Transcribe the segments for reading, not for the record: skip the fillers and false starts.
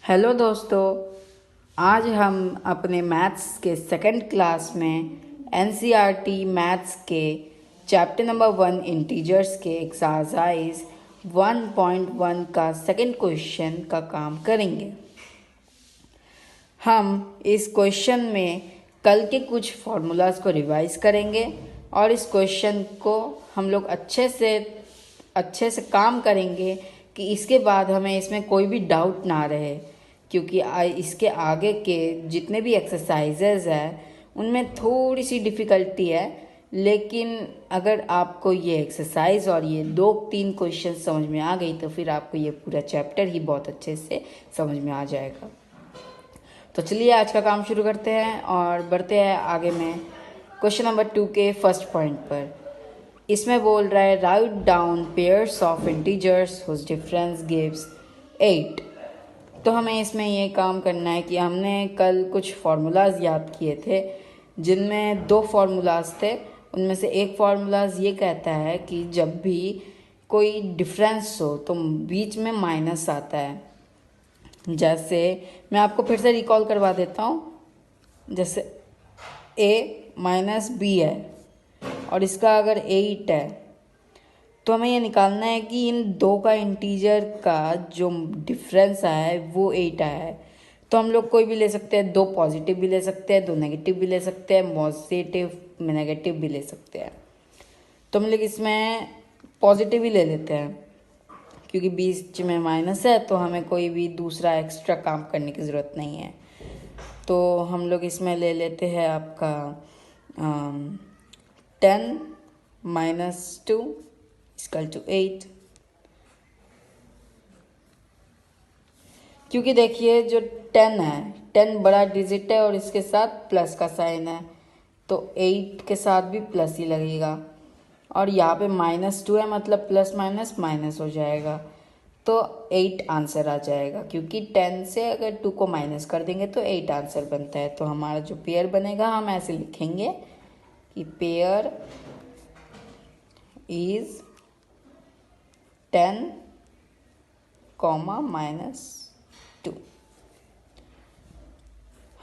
Hello दोस्तों, आज हम अपने मैथ्स के सेकंड क्लास में एनसीईआरटी मैथ्स के चैप्टर नंबर 1 इंटीजर्स के एक्सरसाइज 1.1 का सेकंड क्वेश्चन का काम करेंगे। हम इस क्वेश्चन में कल के कुछ फार्मूलाज को रिवाइज करेंगे और इस क्वेश्चन को हम लोग अच्छे से काम करेंगे कि इसके बाद हमें इसमें कोई भी डाउट ना रहे, क्योंकि इसके आगे के जितने भी एक्सरसाइजेज हैं उनमें थोड़ी सी डिफ़िकल्टी है। लेकिन अगर आपको ये एक्सरसाइज और ये 2-3 क्वेश्चन समझ में आ गई तो फिर आपको ये पूरा चैप्टर ही बहुत अच्छे से समझ में आ जाएगा। तो चलिए आज का काम शुरू करते हैं और बढ़ते हैं आगे में क्वेश्चन नंबर 2 के फर्स्ट पॉइंट पर। इसमें बोल रहा है write down pairs of integers whose difference gives 8। तो हमें इसमें ये काम करना है कि हमने कल कुछ फार्मूलाज याद किए थे, जिनमें 2 फार्मूलाज थे। उनमें से एक फार्मूलाज ये कहता है कि जब भी कोई डिफरेंस हो तो बीच में माइनस आता है। जैसे मैं आपको फिर से रिकॉल करवा देता हूँ। जैसे a माइनस बी है और इसका अगर 8 है तो हमें ये निकालना है कि इन दो का इंटीजर का जो डिफरेंस आया है वो 8 आया है। तो हम लोग कोई भी ले सकते हैं, 2 पॉजिटिव भी ले सकते हैं, 2 नेगेटिव भी ले सकते हैं, पॉजिटिव नेगेटिव भी ले सकते हैं। तो हम लोग इसमें पॉजिटिव ही ले लेते हैं, क्योंकि बीच में माइनस है तो हमें कोई भी दूसरा एक्स्ट्रा काम करने की ज़रूरत नहीं है। तो हम लोग इसमें ले लेते हैं आपका 10 माइनस 2 इक्वल टू 8। क्योंकि देखिए जो 10 है, 10 बड़ा डिजिट है और इसके साथ प्लस का साइन है, तो 8 के साथ भी प्लस ही लगेगा। और यहाँ पे -2 है, मतलब प्लस माइनस माइनस हो जाएगा, तो 8 आंसर आ जाएगा। क्योंकि 10 से अगर 2 को माइनस कर देंगे तो 8 आंसर बनता है। तो हमारा जो पेयर बनेगा हम ऐसे लिखेंगे कि पेयर इज 10, -2।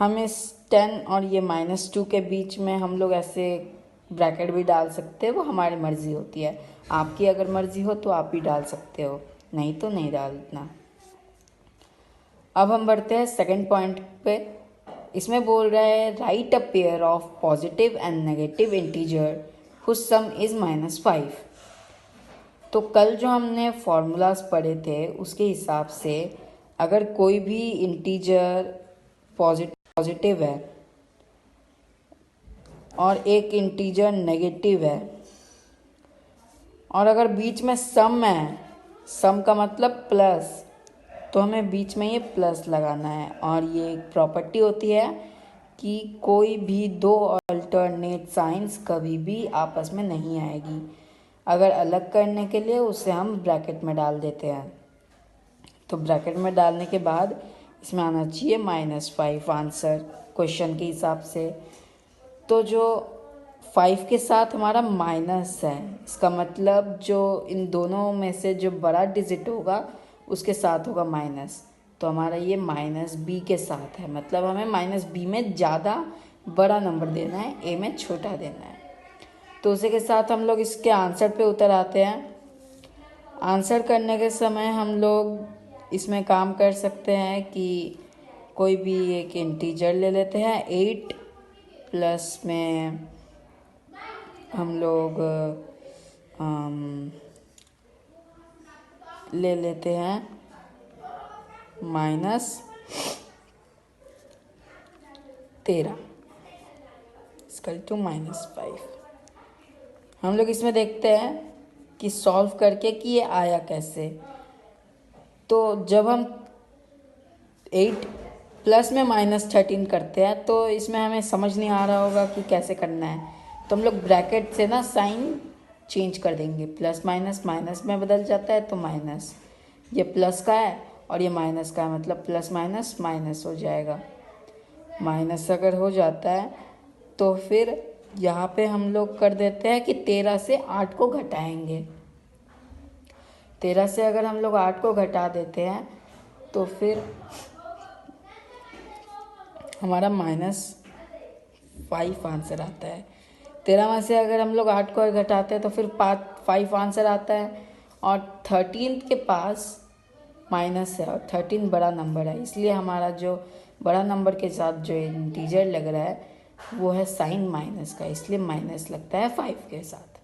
हम इस 10 और ये -2 के बीच में हम लोग ऐसे ब्रैकेट भी डाल सकते हैं, वो हमारी मर्ज़ी होती है। आपकी अगर मर्ज़ी हो तो आप भी डाल सकते हो, नहीं तो नहीं डालना। अब हम बढ़ते हैं सेकंड पॉइंट पे। इसमें बोल रहा है write a pair of positive and negative integer whose sum is -5। तो कल जो हमने फार्मूलाज पढ़े थे उसके हिसाब से अगर कोई भी इंटीजर पॉजिटिव है और एक इंटीजर नेगेटिव है और अगर बीच में सम है, सम का मतलब प्लस, तो हमें बीच में ये प्लस लगाना है। और ये एक प्रॉपर्टी होती है कि कोई भी 2 अल्टरनेट साइंस कभी भी आपस में नहीं आएगी। अगर अलग करने के लिए उसे हम ब्रैकेट में डाल देते हैं, तो ब्रैकेट में डालने के बाद इसमें आना चाहिए -5 आंसर क्वेश्चन के हिसाब से। तो जो 5 के साथ हमारा माइनस है, इसका मतलब जो इन दोनों में से जो बड़ा डिजिट होगा उसके साथ होगा माइनस। तो हमारा ये -b के साथ है, मतलब हमें -b में ज़्यादा बड़ा नंबर देना है, a में छोटा देना है। तो उसी के साथ हम लोग इसके आंसर पे उतर आते हैं। आंसर करने के समय हम लोग इसमें काम कर सकते हैं कि कोई भी एक इंटीजर ले लेते हैं। 8 प्लस में हम लोग ले लेते हैं -13 इक्वल टू -5। हम लोग इसमें देखते हैं कि सॉल्व करके कि ये आया कैसे। तो जब हम 8 प्लस में -13 करते हैं तो इसमें हमें समझ नहीं आ रहा होगा कि कैसे करना है, तो हम लोग ब्रैकेट से ना साइन चेंज कर देंगे। प्लस माइनस माइनस में बदल जाता है, तो माइनस, ये प्लस का है और ये माइनस का है, मतलब प्लस माइनस माइनस हो जाएगा। माइनस अगर हो जाता है तो फिर यहाँ पे हम लोग कर देते हैं कि 13 से 8 को घटाएंगे। 13 से अगर हम लोग 8 को घटा देते हैं तो फिर हमारा -5 आंसर आता है। 13 में से अगर हम लोग 8 को घटाते हैं तो फिर 5 आंसर आता है, और 13 के पास माइनस है, और 13 बड़ा नंबर है, इसलिए हमारा जो बड़ा नंबर के साथ जो इंटीजर लग रहा है वो है साइन माइनस का, इसलिए माइनस लगता है 5 के साथ।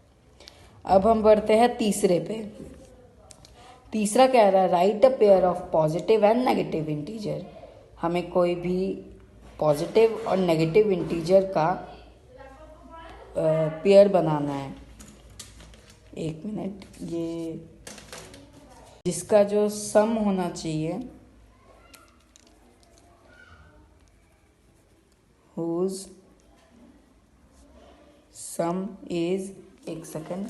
अब हम बढ़ते हैं तीसरे पे। तीसरा कह रहा है write a pair of positive and negative integer. हमें कोई भी पॉजिटिव और नेगेटिव इंटीजर का पेयर बनाना है। एक मिनट, ये जिसका जो सम होना चाहिए, whose sum is, एक second,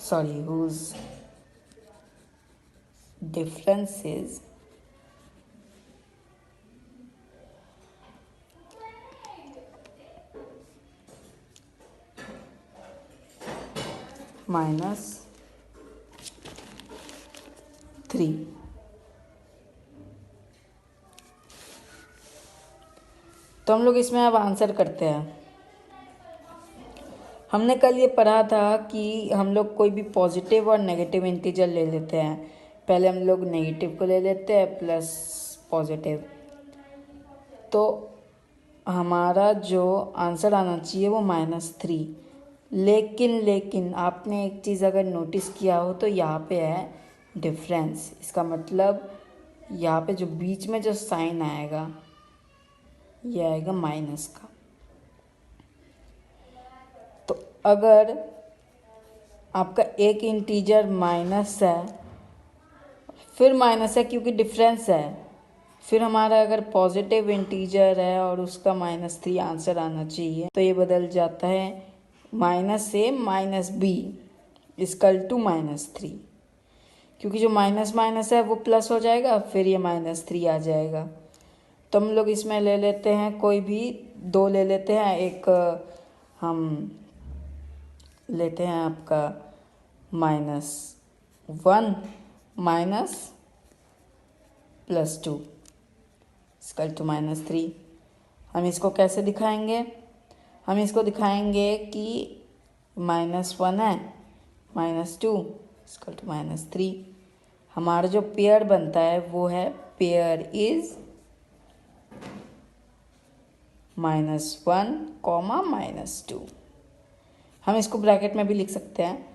sorry, whose difference is -3। तो हम लोग इसमें अब आंसर करते हैं। हमने कल ये पढ़ा था कि हम लोग कोई भी पॉजिटिव और नेगेटिव इंटीजर ले लेते हैं। पहले हम लोग नेगेटिव को ले लेते हैं प्लस पॉजिटिव, तो हमारा जो आंसर आना चाहिए वो -3। लेकिन आपने एक चीज़ अगर नोटिस किया हो तो यहाँ पे है डिफरेंस। इसका मतलब यहाँ पे जो बीच में जो साइन आएगा ये आएगा माइनस का। तो अगर आपका एक इंटीजर माइनस है, फिर माइनस है क्योंकि डिफरेंस है, फिर हमारा अगर पॉजिटिव इंटीजर है और उसका -3 आंसर आना चाहिए, तो ये बदल जाता है माइनस से -b इक्वल टू -3, क्योंकि जो माइनस माइनस है वो प्लस हो जाएगा, फिर ये -3 आ जाएगा। तो हम लोग इसमें ले लेते हैं कोई भी 2 ले लेते हैं। एक हम लेते हैं आपका -1 माइनस +2 इक्वल टू -3। हम इसको कैसे दिखाएंगे? हम इसको दिखाएंगे कि -1 है, -2 इक्वल टू -3। हमारा जो पेयर बनता है वो है पेयर इज -1, -2। हम इसको ब्रैकेट में भी लिख सकते हैं।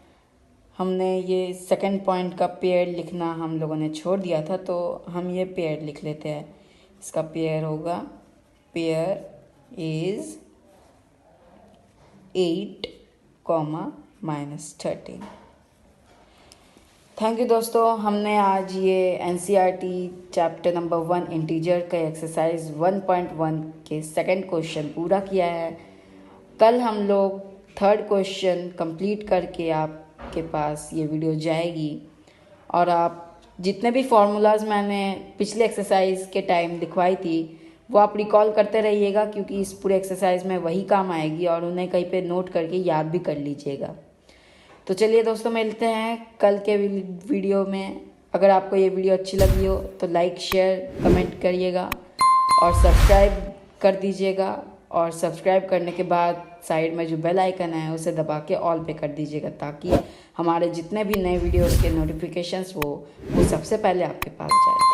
हमने ये सेकंड पॉइंट का पेयर लिखना हम लोगों ने छोड़ दिया था, तो हम ये पेयर लिख लेते हैं। इसका पेयर होगा पेयर इज 8, -13। थैंक यू दोस्तों, हमने आज ये NCERT चैप्टर नंबर 1 इंटीजर का एक्सरसाइज 1.1 के सेकंड क्वेश्चन पूरा किया है। कल हम लोग थर्ड क्वेश्चन कंप्लीट करके आपके पास ये वीडियो जाएगी, और आप जितने भी फार्मूलाज मैंने पिछले एक्सरसाइज के टाइम दिखवाई थी वो आप रिकॉल करते रहिएगा, क्योंकि इस पूरे एक्सरसाइज में वही काम आएगी, और उन्हें कहीं पे नोट करके याद भी कर लीजिएगा। तो चलिए दोस्तों, मिलते हैं कल के वीडियो में। अगर आपको ये वीडियो अच्छी लगी हो तो लाइक, शेयर, कमेंट करिएगा और सब्सक्राइब कर दीजिएगा। और सब्सक्राइब करने के बाद साइड में जो बेल आइकन है उसे दबा के ऑल पे कर दीजिएगा, ताकि हमारे जितने भी नए वीडियोस के नोटिफिकेशंस वो सबसे पहले आपके पास जाए।